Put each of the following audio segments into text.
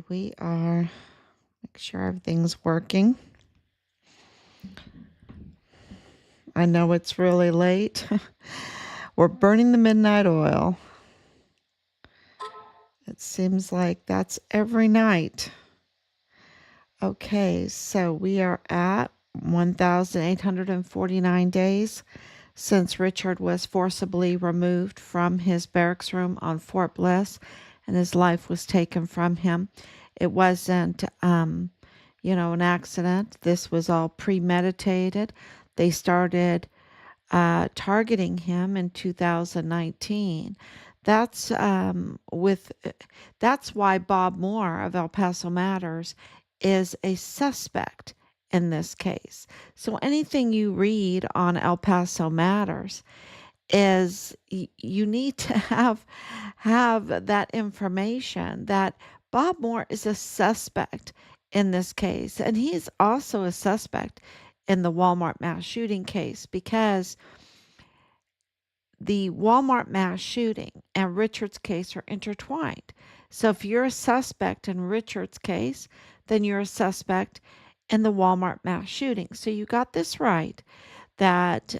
We are, make sure everything's working. I know it's really late. We're burning the midnight oil. It seems like that's every night. Okay, so we are at 1,849 days since Richard was forcibly removed from his barracks room on Fort Bliss and his life was taken from him. It wasn't, an accident. This was all premeditated. They started targeting him in 2019. That's that's why Bob Moore of El Paso Matters is a suspect in this case. So anything you read on El Paso Matters is you need to have that information that Bob Moore is a suspect in this case, and he's also a suspect in the Walmart mass shooting case because the Walmart mass shooting and Richard's case are intertwined. So if you're a suspect in Richard's case, then you're a suspect in the Walmart mass shooting. So you got this right that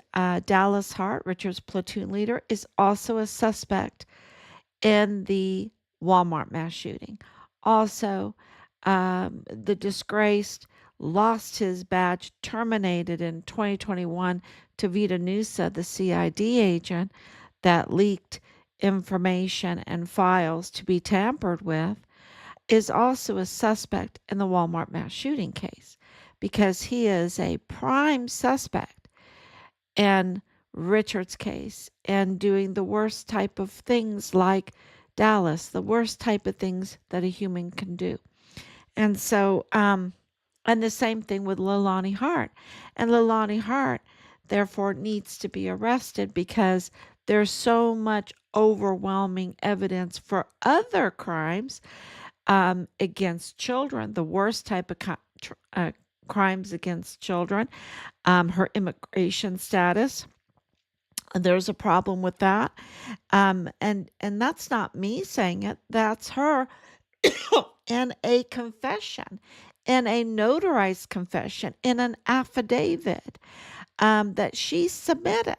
Dallas Hart, Richard's platoon leader, is also a suspect in the Walmart mass shooting. Also, the disgraced lost his badge, terminated in 2021 to Vita Nusa, the CID agent that leaked information and files to be tampered with, is also a suspect in the Walmart mass shooting case because he is a prime suspect in Richard's case and doing the worst type of things like Dallas, the worst type of things that a human can do. And so, and the same thing with Leilani Hart. And Leilani Hart, therefore, needs to be arrested because there's so much overwhelming evidence for other crimes against children, the worst type of crimes against children, her immigration status. There's a problem with that. And that's not me saying it, that's her in a confession, in a notarized confession, in an affidavit that she submitted,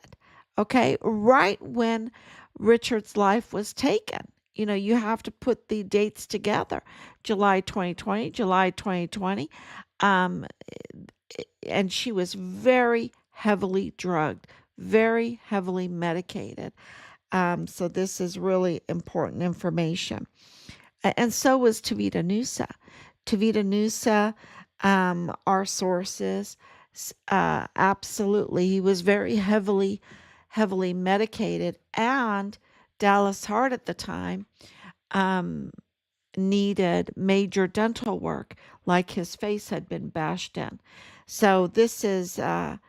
okay, right when Richard's life was taken. You know, you have to put the dates together. July 2020, July 2020. Um, and she was very heavily drugged, very heavily medicated. So this is really important information. And so was Tavita Nusa. Tavita Nusa, our sources, absolutely. He was very heavily medicated. And Dallas Hart at the time needed major dental work, like his face had been bashed in. So this is more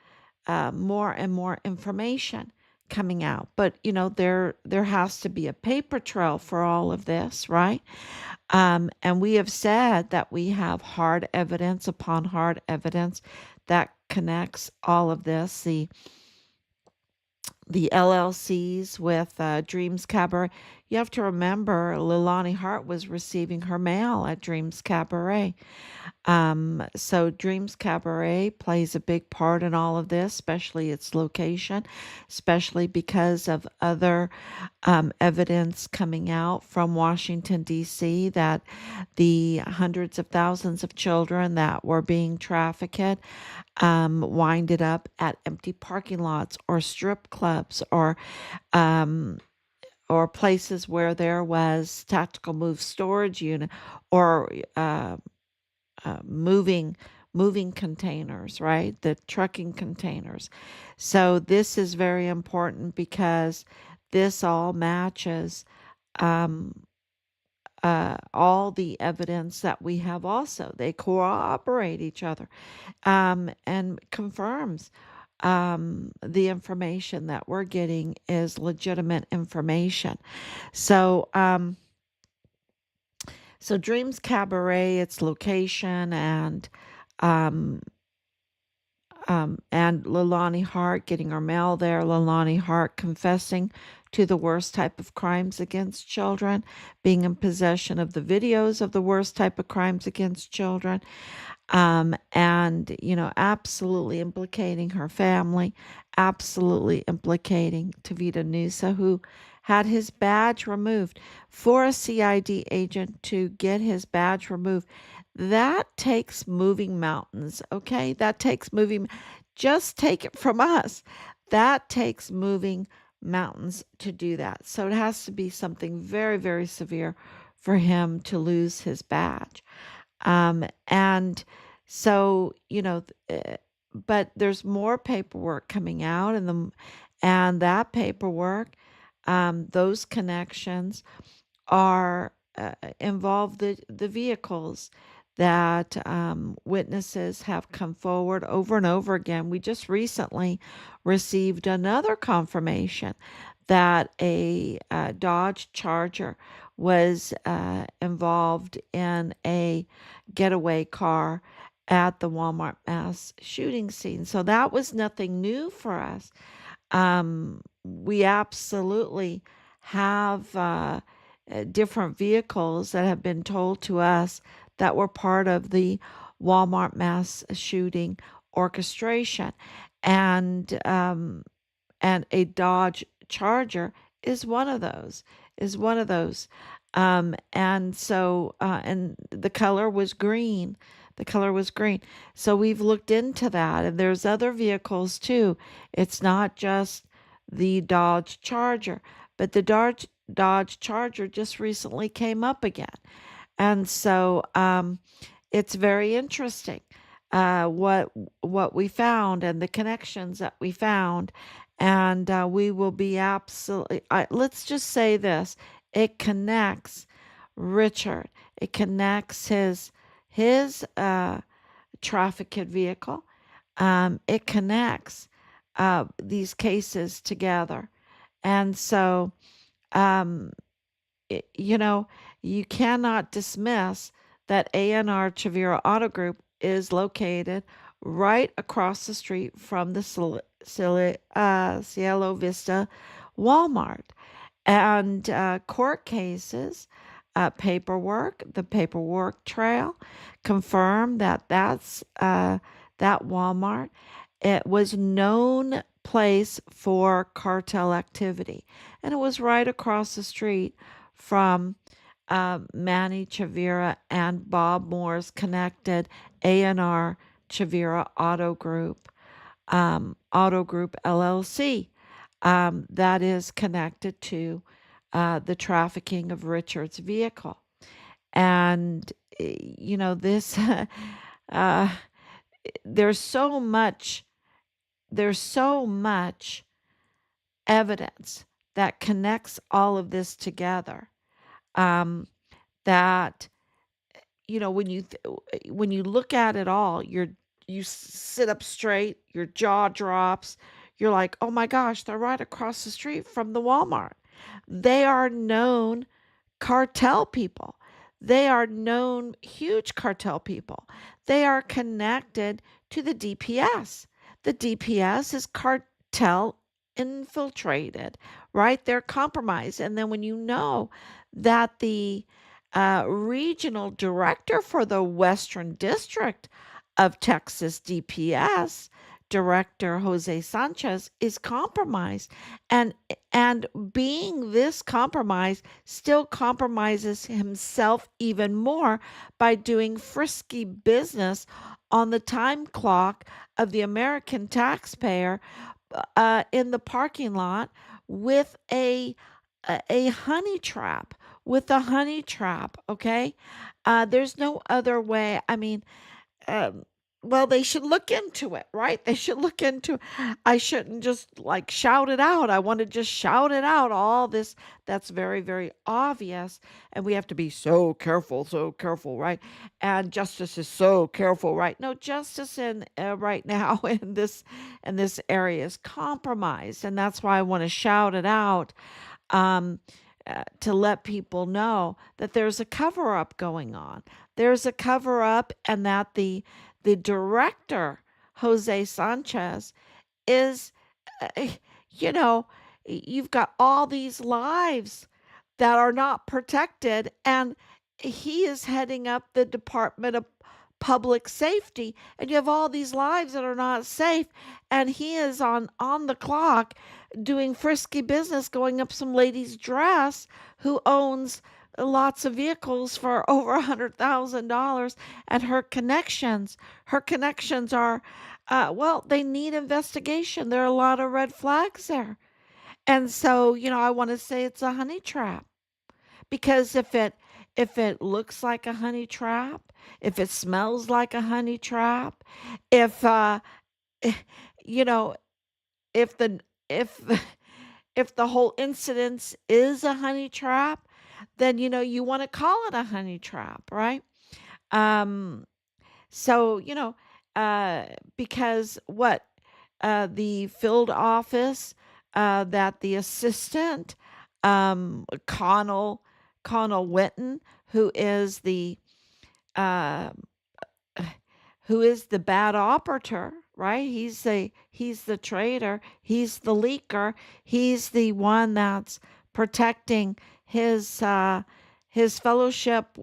and more information coming out. But there has to be a paper trail for all of this, right? And we have said that we have hard evidence upon hard evidence that connects all of this. The LLCs with Dreams Cabaret. You have to remember Leilani Hart was receiving her mail at Dreams Cabaret. So Dreams Cabaret plays a big part in all of this, especially its location, especially because of other evidence coming out from Washington, D.C., that the hundreds of thousands of children that were being trafficked winded up at empty parking lots or strip clubs or places where there was tactical move storage unit or moving containers, right? The trucking containers. So this is very important because this all matches all the evidence that we have also. They corroborate each other and confirms the information that we're getting is legitimate information. So, so Dreams Cabaret, its location, um, and Leilani Hart getting her mail there, Leilani Hart confessing to the worst type of crimes against children, being in possession of the videos of the worst type of crimes against children, and, absolutely implicating her family, absolutely implicating Tavita Nusa, who had his badge removed. For a CID agent to get his badge removed, that takes moving mountains, okay? Just take it from us. That takes moving mountains to do that. So it has to be something very, very severe for him to lose his badge. And so, but there's more paperwork coming out, and that paperwork, those connections are involve the vehicles that witnesses have come forward over and over again. We just recently received another confirmation that a Dodge Charger was involved in a getaway car at the Walmart mass shooting scene. So that was nothing new for us. We absolutely have different vehicles that have been told to us that were part of the Walmart mass shooting orchestration. And a Dodge Charger is one of those. Is one of those. And the color was green. The color was green. So we've looked into that, and there's other vehicles too. It's not just the Dodge Charger, but the Dodge Charger just recently came up again. And so it's very interesting what we found and the connections that we found. And we will be absolutely, let's just say this, it connects Richard. It connects his trafficked vehicle. It connects these cases together. And so, um, you know, you cannot dismiss that A&R Chavira Auto Group is located right across the street from the Cielo Vista Walmart. And court cases, the paperwork trail confirm that that Walmart. It was known place for cartel activity, and it was right across the street from Manny Chavira and Bob Moore's connected A&R Chavira Auto Group LLC, that is connected to the trafficking of Richard's vehicle. And, this, uh, there's so much, there's so much evidence that connects all of this together. That when you look at it all, you sit up straight, your jaw drops. You're like, oh my gosh, they're right across the street from the Walmart. They are known cartel people. They are known huge cartel people. They are connected to the DPS. The DPS is cartel infiltrated, right? They're compromised. And then when you know that the regional director for the Western District of Texas DPS, Director Jose Sanchez, is compromised, and being this compromised still compromises himself even more by doing frisky business on the time clock of the American taxpayer, in the parking lot with a honey trap, okay? There's no other way. I mean, um, well, they should look into it, right? They should look into it. I shouldn't just like shout it out. I want to just shout it out. All this that's very, very obvious. And we have to be so careful, right? And justice is so careful, right? No, justice in right now in this area is compromised. And that's why I want to shout it out. Um, to let people know that there's a cover up going on. There's a cover up, and that the director, Jose Sanchez, is, uh, you know, you've got all these lives that are not protected, and he is heading up the Department of Public Safety, and you have all these lives that are not safe, and he is on the clock doing frisky business, going up some lady's dress who owns lots of vehicles for over $100,000, and her connections are well, they need investigation. There are a lot of red flags there. And so, I want to say it's a honey trap, because if it looks like a honey trap, if it smells like a honey trap, if you know, if the if if the whole incident is a honey trap, then you want to call it a honey trap, right? Um so, uh because what the field office, that the assistant, Connell Witten, who is the uh, who is the bad operator, right? He's the traitor, he's the leaker, he's the one that's protecting his fellowship,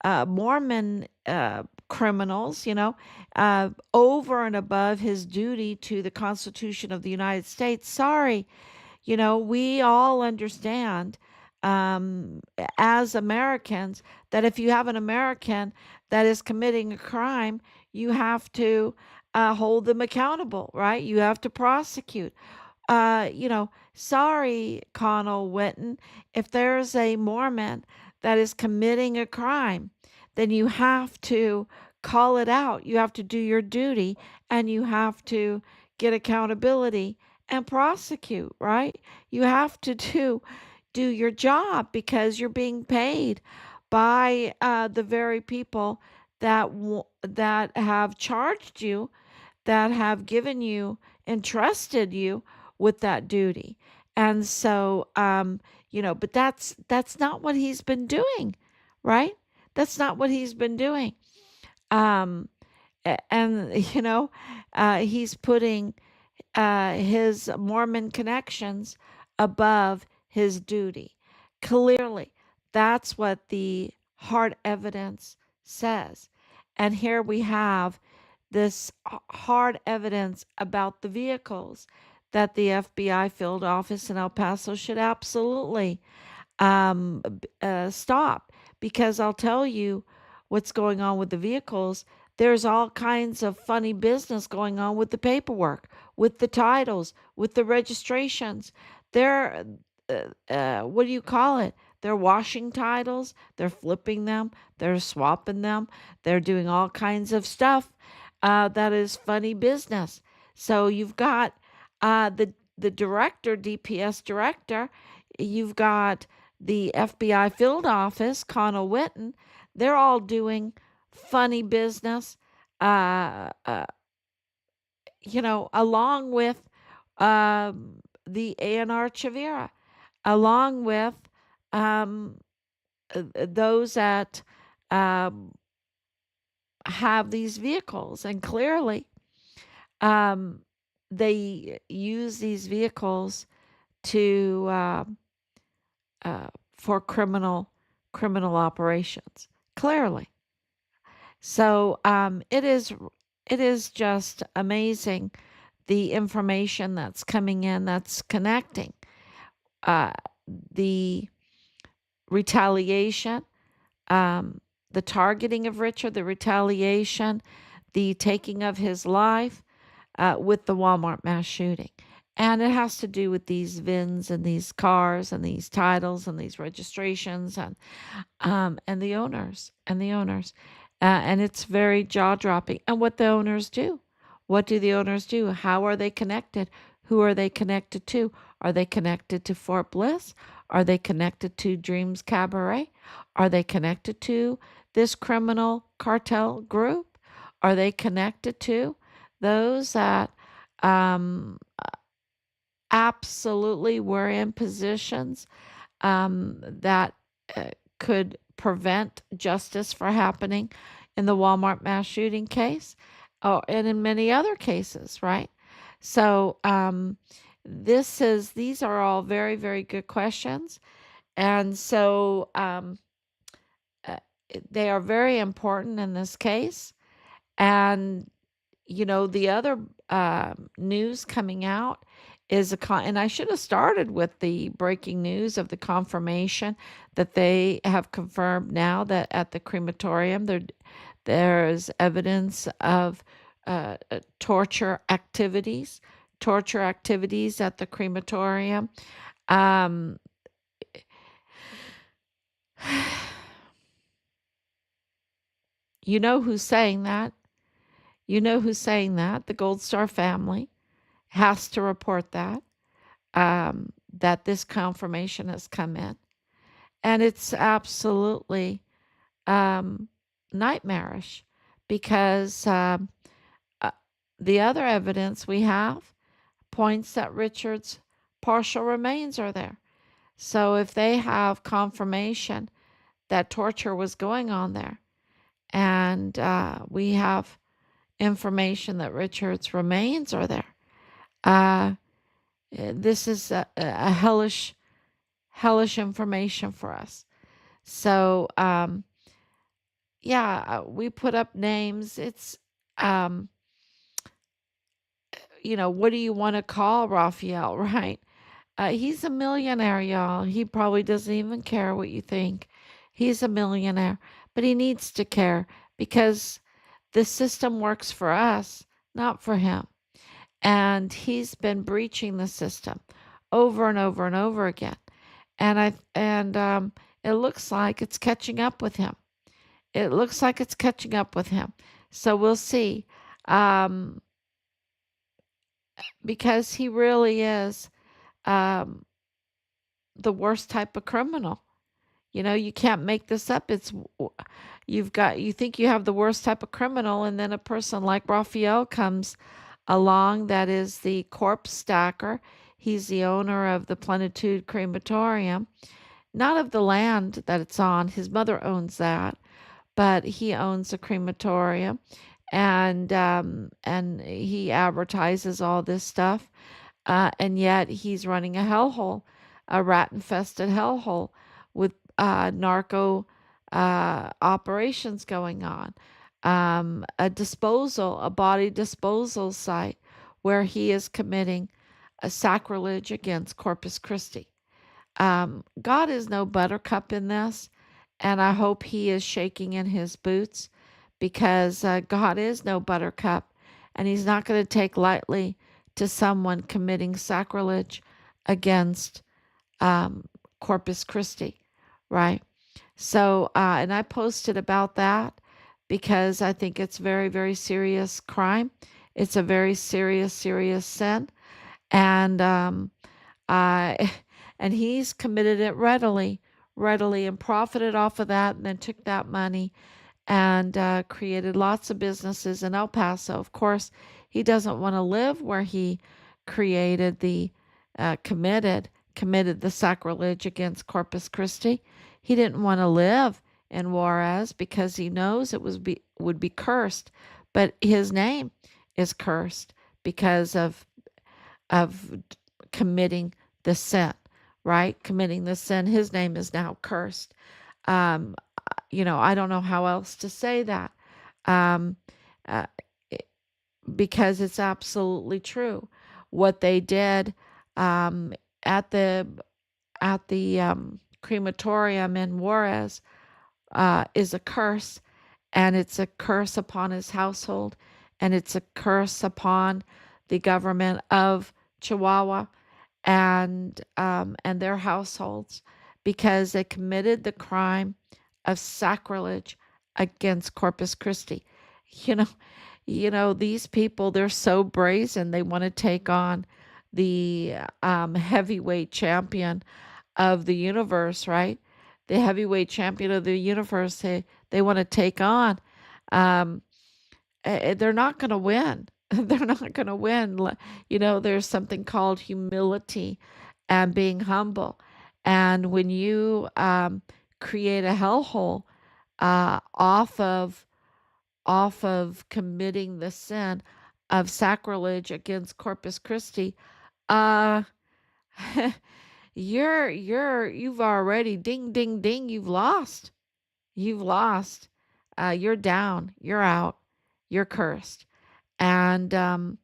Mormon criminals, over and above his duty to the Constitution of the United States. Sorry, we all understand, um, as Americans, that if you have an American that is committing a crime, you have to hold them accountable, right? You have to prosecute. Sorry, Connell Witten, if there's a Mormon that is committing a crime, then you have to call it out. You have to do your duty, and you have to get accountability and prosecute, right? You have to do your job, because you're being paid by the very people that have charged you, that have given you, entrusted you with that duty. And so, but that's not what he's been doing, right? That's not what he's been doing. Um, and he's putting his Mormon connections above his duty. Clearly, that's what the hard evidence says. And here we have this hard evidence about the vehicles that the FBI field office in El Paso should absolutely stop, because I'll tell you what's going on with the vehicles. There's all kinds of funny business going on with the paperwork, with the titles, with the registrations. They're, what do you call it? They're washing titles, they're flipping them, they're swapping them, they're doing all kinds of stuff that is funny business. So you've got the director, DPS director, you've got the FBI field office, Connell Witten. They're all doing funny business, uh, uh, along with the ANR Chavira, along with um, those that um, have these vehicles. And clearly, um, they use these vehicles to for criminal operations. Clearly, so it is just amazing, the information that's coming in, that's connecting uh, the retaliation, um, the targeting of Richard, the retaliation, the taking of his life, with the Walmart mass shooting. And it has to do with these VINs and these cars and these titles and these registrations, and the owners. And it's very jaw dropping. And what the owners do. What do the owners do? How are they connected? Who are they connected to? Are they connected to Fort Bliss? Are they connected to Dreams Cabaret? Are they connected to this criminal cartel group? Are they connected to those that um, absolutely were in positions that could prevent justice for happening in the Walmart mass shooting case, and in many other cases, right? So, these are all very, very good questions. And so uh, they are very important in this case. And, the other news coming out is and I should have started with the breaking news of the confirmation that they have confirmed now that at the crematorium there's evidence of torture activities at the crematorium. Um, you know who's saying that? You know who's saying that? The Gold Star family has to report that, that this confirmation has come in. And it's absolutely um, nightmarish because uh, the other evidence we have points that Richard's partial remains are there. So if they have confirmation that torture was going on there, and we have information that Richard's remains are there, uh, this is a hellish information for us. So, yeah, we put up names. It's, um, what do you want to call Raphael, right? He's a millionaire, y'all. He probably doesn't even care what you think. He's a millionaire, but he needs to care because the system works for us, not for him. And he's been breaching the system over and over and over again. And it looks like it's catching up with him. It looks like it's catching up with him. So we'll see. Um, because he really is um, the worst type of criminal. You can't make this up. You think you have the worst type of criminal, and then a person like Raphael comes along that is the corpse stacker. He's the owner of the Plenitude Crematorium, not of the land that it's on. His mother owns that, but he owns a crematorium, and he advertises all this stuff, and yet he's running a hellhole, a rat-infested hellhole with narco operations going on, a body disposal site where he is committing a sacrilege against Corpus Christi. God is no buttercup in this, and I hope he is shaking in his boots because God is no buttercup, and he's not going to take lightly to someone committing sacrilege against um, Corpus Christi, right? So, and I posted about that because I think it's very, very serious crime. It's a very serious, serious sin, and I and he's committed it readily, and profited off of that, and then took that money and created lots of businesses in El Paso. Of course, he doesn't want to live where he created the committed the sacrilege against Corpus Christi. He didn't want to live in Juarez because he knows it would be cursed, but his name is cursed because of committing the sin, right? Committing the sin. His name is now cursed. Um, I don't know how else to say that, um, uh, because it's absolutely true. What they did um, at the crematorium in Juarez is a curse, and it's a curse upon his household, and it's a curse upon the government of Chihuahua and their households because they committed the crime of sacrilege against Corpus Christi. You know, these people, they're so brazen. They want to take on the heavyweight champion of the universe, right? The heavyweight champion of the universe. They want to take on. Um, they're not going to win. They're not going to win. There's something called humility and being humble. And when you create a hellhole uh, off of off of committing the sin of sacrilege against Corpus Christi, Uh, you've already ding, ding, ding. You've lost. You've lost. You're down. You're out. You're cursed. And, um,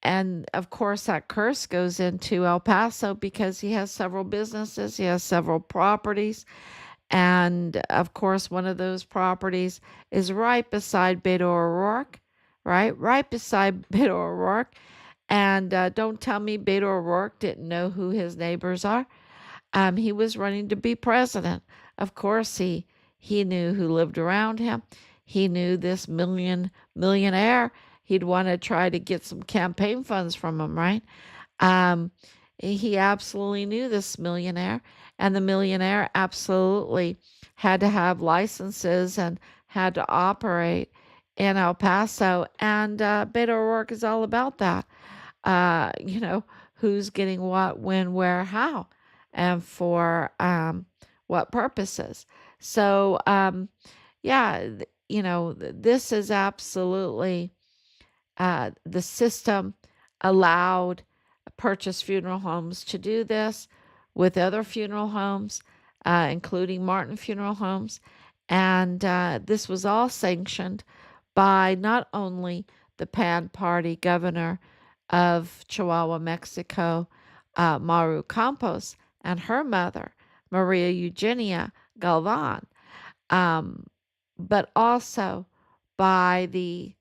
and of course, that curse goes into El Paso because he has several businesses, he has several properties. And of course, one of those properties is right beside Beto O'Rourke, right? Right beside Beto O'Rourke. And don't tell me Beto O'Rourke didn't know who his neighbors are. He was running to be president. Of course, he knew who lived around him. He knew this millionaire. He'd want to try to get some campaign funds from him, right? Um, he absolutely knew this millionaire, and the millionaire absolutely had to have licenses and had to operate in El Paso. And Beto O'Rourke is all about that. You know, who's getting what, when, where, how, and for what purposes. So, yeah, this is absolutely the system allowed Purchase Funeral Homes to do this with other funeral homes, including Martin Funeral Homes. And this was all sanctioned by not only the PAN party governor of Chihuahua, Mexico, Maru Campos, and her mother, Maria Eugenia Galvan, um, but also by the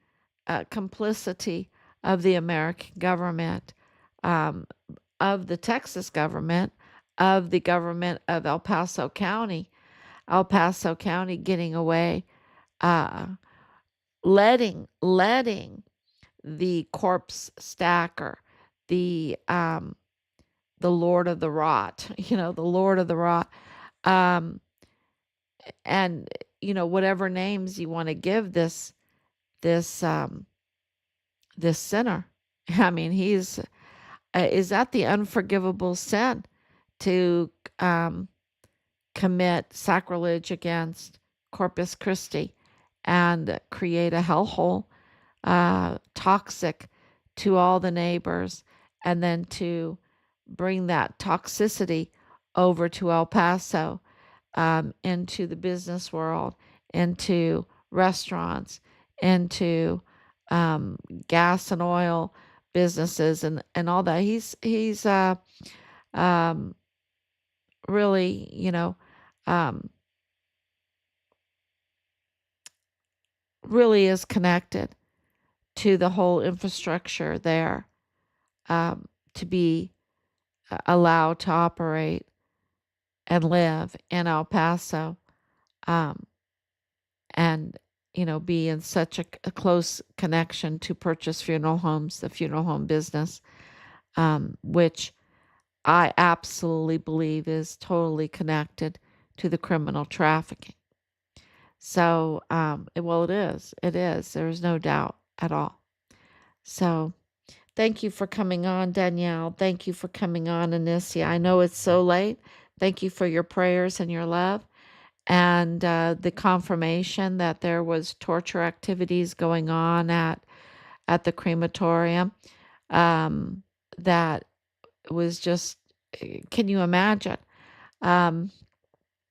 complicity of the American government, um, of the Texas government, of the government of El Paso County getting away, uh, letting the corpse stacker, the um, the Lord of the Rot, the Lord of the Rot, um, and whatever names you want to give this this sinner. I mean, he's is that the unforgivable sin to um, commit sacrilege against Corpus Christi and create a hellhole, toxic to all the neighbors, and then to bring that toxicity over to El Paso, into the business world, into restaurants, into um, gas and oil businesses, and all that. He's um, really, um, really is connected to the whole infrastructure there, to be allowed to operate and live in El Paso, um, and be in such a close connection to Purchase Funeral Homes, the funeral home business, which I absolutely believe is totally connected to the criminal trafficking. So, well, it is. It is. There's no doubt at all. So, thank you for coming on, Danielle. Thank you for coming on, Anicia. I know it's so late. Thank you for your prayers and your love, and the confirmation that there was torture activities going on at the crematorium. Um, that was just, can you imagine? Um,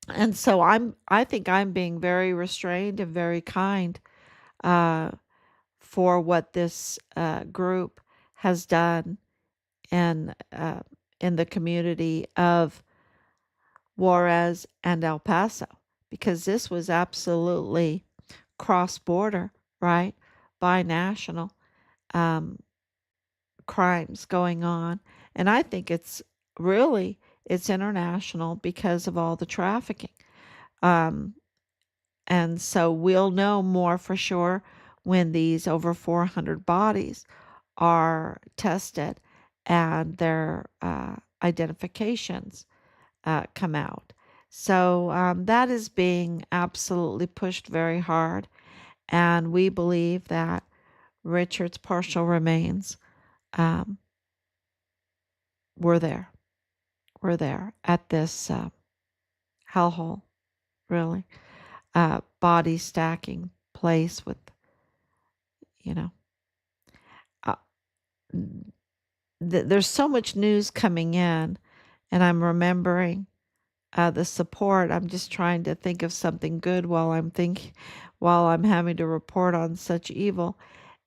and so I think I'm being very restrained and very kind, uh, for what this group has done in the community of Juarez and El Paso, because this was absolutely cross border, right? Binational um, crimes going on. And I think it's international because of all the trafficking. Um, and so we'll know more for sure when these over 400 bodies are tested and their identifications come out. So that is being absolutely pushed very hard. And we believe that Richard's partial remains um, were there. Were there at this hellhole, really. Body stacking place with, you know, uh, there's so much news coming in, and I'm remembering the support. I'm just trying to think of something good while I'm having to report on such evil.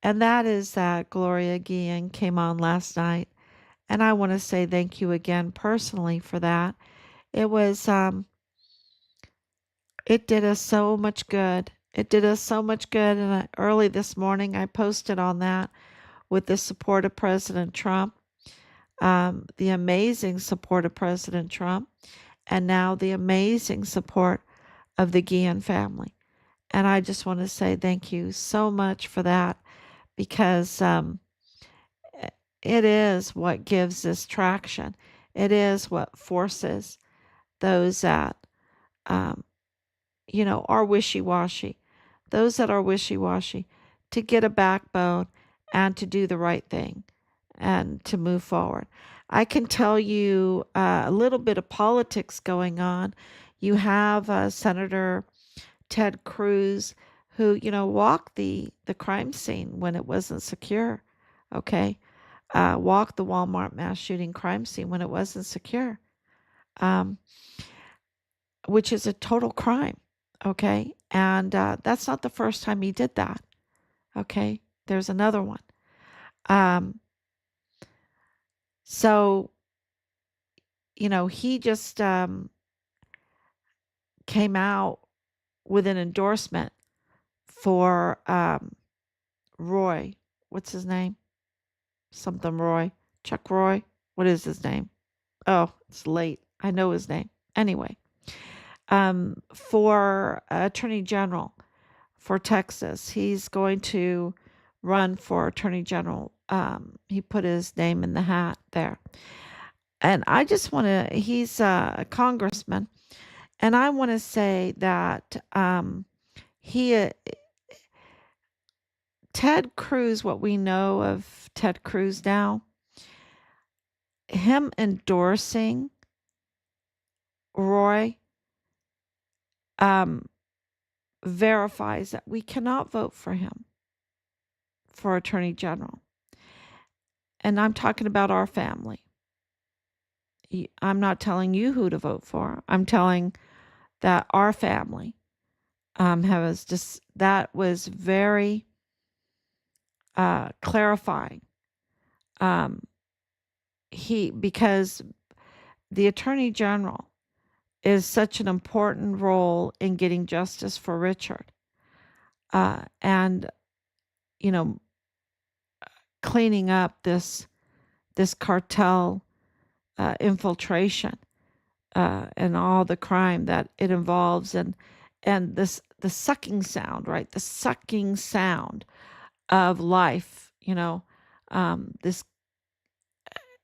And that is that Gloria Guillen came on last night, and I want to say thank you again personally for that. It was it did us so much good. It did us so much good. And early this morning, I posted on that with the support of President Trump, the amazing support of President Trump, and now the amazing support of the Guillen family. And I just want to say thank you so much for that, because it is what gives this traction. It is what forces those that, um, are wishy washy, those that are wishy washy, to get a backbone and to do the right thing and to move forward. I can tell you a little bit of politics going on. You have Senator Ted Cruz, who, walked the crime scene when it wasn't secure. Okay. Walked the Walmart mass shooting crime scene when it wasn't secure, um, which is a total crime. Okay. And that's not the first time he did that. Okay. There's another one. Um, so, he just came out with an endorsement for Roy. What's his name? Something Roy. Chuck Roy. What is his name? Oh, it's late. I know his name. Anyway, for Attorney General for Texas, he's going to run for Attorney General. He put his name in the hat there. And I just want to, he's a congressman. And I want to say that he, Ted Cruz, what we know of Ted Cruz now, him endorsing Roy um, verifies that we cannot vote for him for Attorney General. And I'm talking about our family. I'm not telling you who to vote for. I'm telling that our family has just, that was very clarifying. Because the Attorney General is such an important role in getting justice for Richard. And, you know, cleaning up this cartel infiltration and all the crime that it involves, and the sucking sound, right? The sucking sound of life, this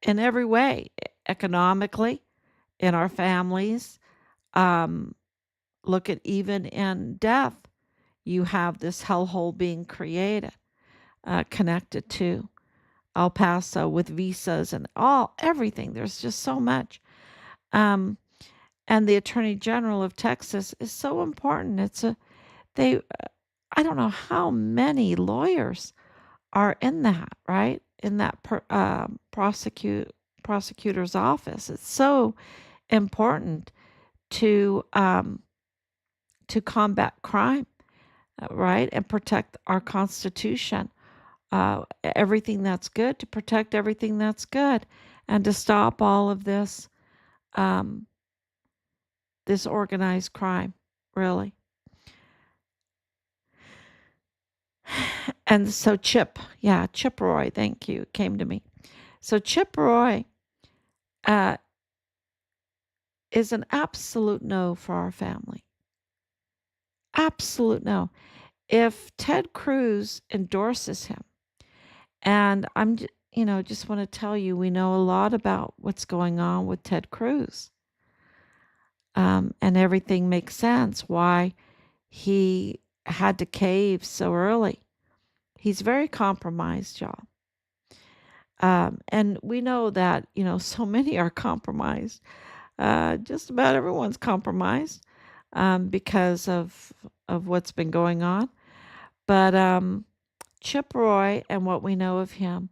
in every way, economically, in our families. Look at even in death, you have this hellhole being created, connected to El Paso with visas and everything. There's just so much. And the Attorney General of Texas is so important. I don't know how many lawyers are in that, right? In that prosecutor's office. It's so important to combat crime, right? And protect our Constitution. Everything that's good, to protect everything that's good, and to stop all of this this organized crime, really. And so Chip Roy, thank you, came to me. So Chip Roy is an absolute no for our family. Absolute no. If Ted Cruz endorses him, and I'm, just want to tell you, we know a lot about what's going on with Ted Cruz. And everything makes sense why he had to cave so early. He's very compromised, y'all. And we know that, so many are compromised. Just about everyone's compromised because of what's been going on. But Chip Roy and what we know of him,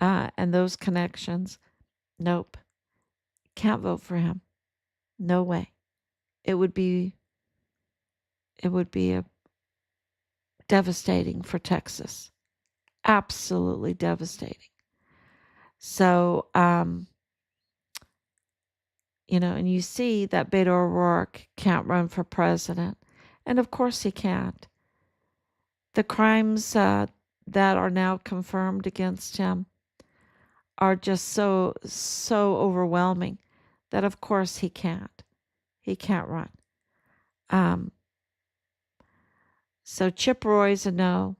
and those connections. Nope. Can't vote for him. No way. It would be a devastating for Texas. Absolutely devastating. So, and you see that Beto O'Rourke can't run for president. And of course he can't. The crimes that are now confirmed against him are just so overwhelming that of course he can't. He can't run. Um, so Chip Roy's a no.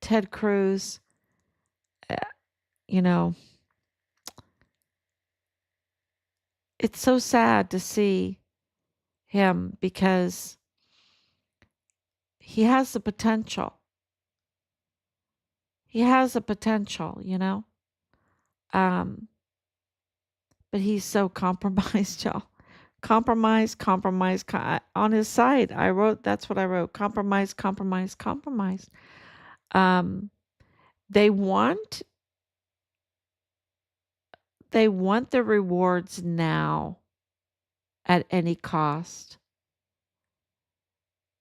Ted Cruz, uh, you know, it's so sad to see him because he has the potential. He has the potential. Um, but he's so compromised, y'all. Compromise, compromise. On his site, that's what I wrote. Compromise, compromise, compromise. Um, they want the rewards now at any cost.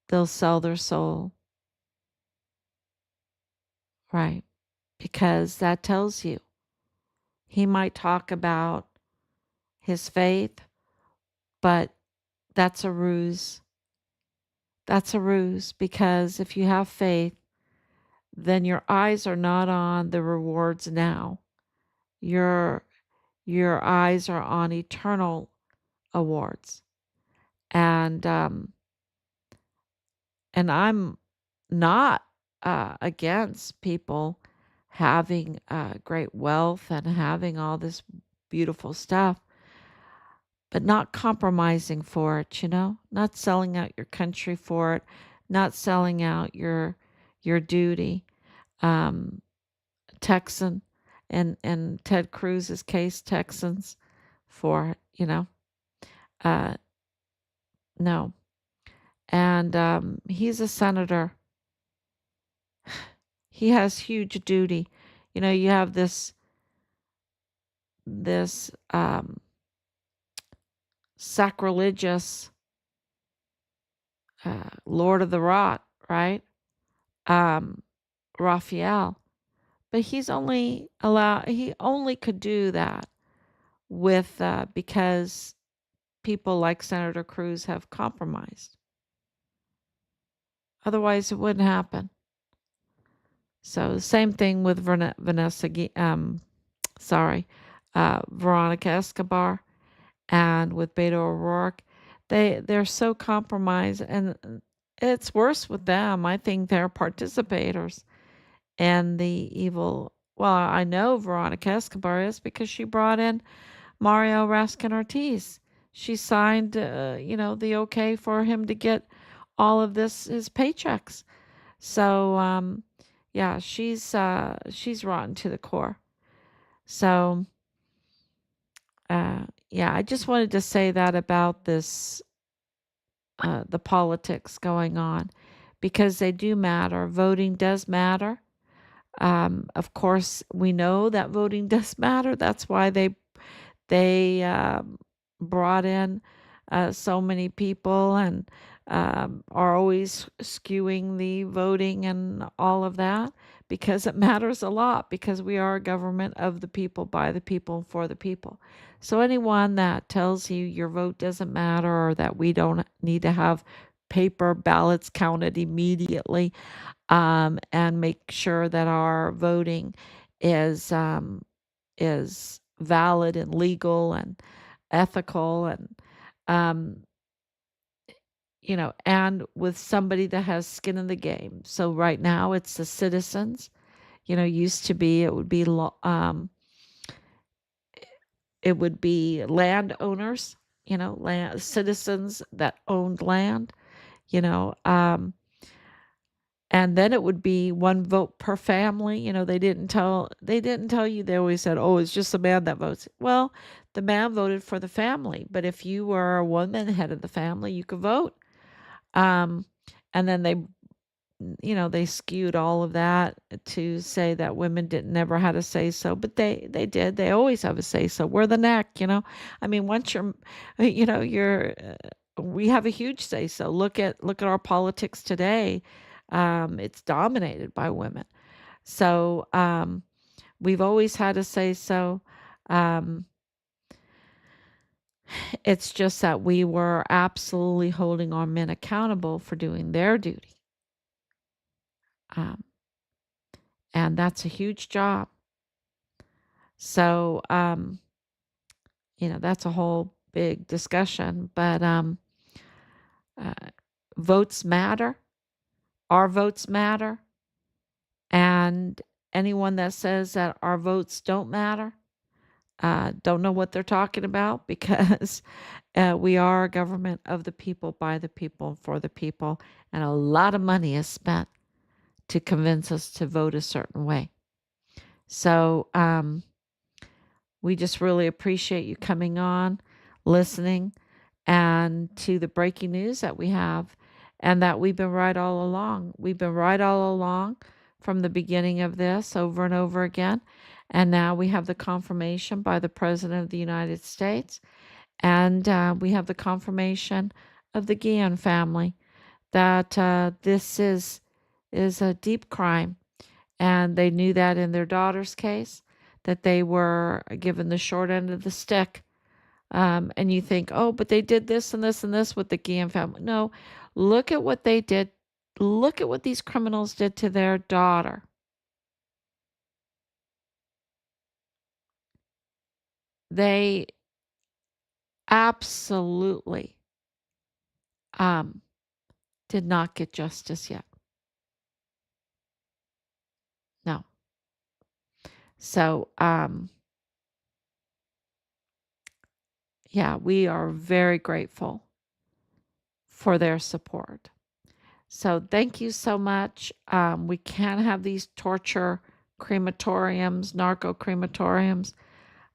They'll sell their soul. Right. Because that tells you he might talk about his faith, but that's a ruse. That's a ruse because if you have faith, then your eyes are not on the rewards now. Your eyes are on eternal awards. And I'm not against people having great wealth and having all this beautiful stuff, but not compromising for it, not selling out your country for it, not selling out your duty. Um, Texan and Ted Cruz's case, Texans for it. Uh, no. And he's a senator. He has huge duty. You have this sacrilegious Lord of the Rot, right? Um, Raphael. But he only could do that with because people like Senator Cruz have compromised. Otherwise, it wouldn't happen. So the same thing with Veronica Escobar, and with Beto O'Rourke. They're so compromised, and it's worse with them. I think they're participators in the evil. Well, I know Veronica Escobar is because she brought in Mario Raskin Ortiz. She signed, the okay for him to get all of his paychecks. So, yeah, she's rotten to the core. So, yeah, I just wanted to say that about this, the politics going on, because they do matter. Voting does matter. Of course, we know that voting does matter. That's why they brought in so many people and are always skewing the voting and all of that because it matters a lot because we are a government of the people, by the people, and for the people. So anyone that tells you your vote doesn't matter or that we don't need to have paper ballots counted immediately, and make sure that our voting is um, is valid and legal and ethical um, and with somebody that has skin in the game. So right now it's the citizens. Used to be it would be landowners, land citizens that owned land, you know, um, and then it would be one vote per family. They didn't tell you. They always said, "Oh, it's just the man that votes." Well, the man voted for the family, but if you were a woman head of the family, you could vote. Um, and then they they skewed all of that to say that women didn't never had a say so, but they did. They always have a say so. We're the neck. I mean, once you're we have a huge say so. Look at our politics today. It's dominated by women. So we've always had a say so. Um, it's just that we were absolutely holding our men accountable for doing their duty. Um, and that's a huge job. So, that's a whole big discussion, but uh, votes matter. Our votes matter. And anyone that says that our votes don't matter, don't know what they're talking about because we are a government of the people, by the people, for the people, and a lot of money is spent to convince us to vote a certain way. So we just really appreciate you coming on, listening, and to the breaking news that we have, and that we've been right all along. We've been right all along from the beginning of this over and over again. And now we have the confirmation by the President of the United States. And we have the confirmation of the Guillen family that this is a deep crime. And they knew that in their daughter's case, that they were given the short end of the stick. And you think, oh, but they did this and this and this with the Guillen family. No, look at what they did. Look at what these criminals did to their daughter. They absolutely um, did not get justice yet. No. So, yeah, we are very grateful for their support. So, thank you so much. We can't have these torture crematoriums, narco crematoriums.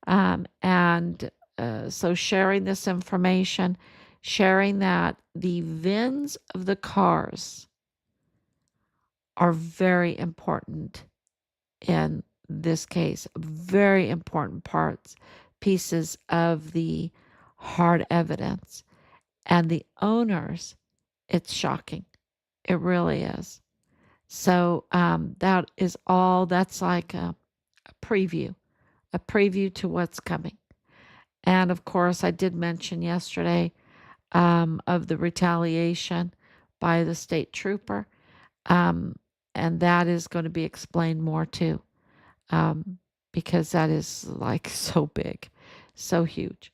And so, sharing this information, sharing that the VINs of the cars are very important in this case, very important pieces of the hard evidence. And the owners, it's shocking. It really is. So that is all. That's like a preview to what's coming. And of course, I did mention yesterday of the retaliation by the state trooper. Um, and that is going to be explained more too, because that is like so big, so huge,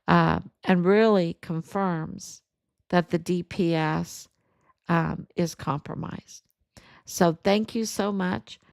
and really confirms that the DPS is compromised. So thank you so much.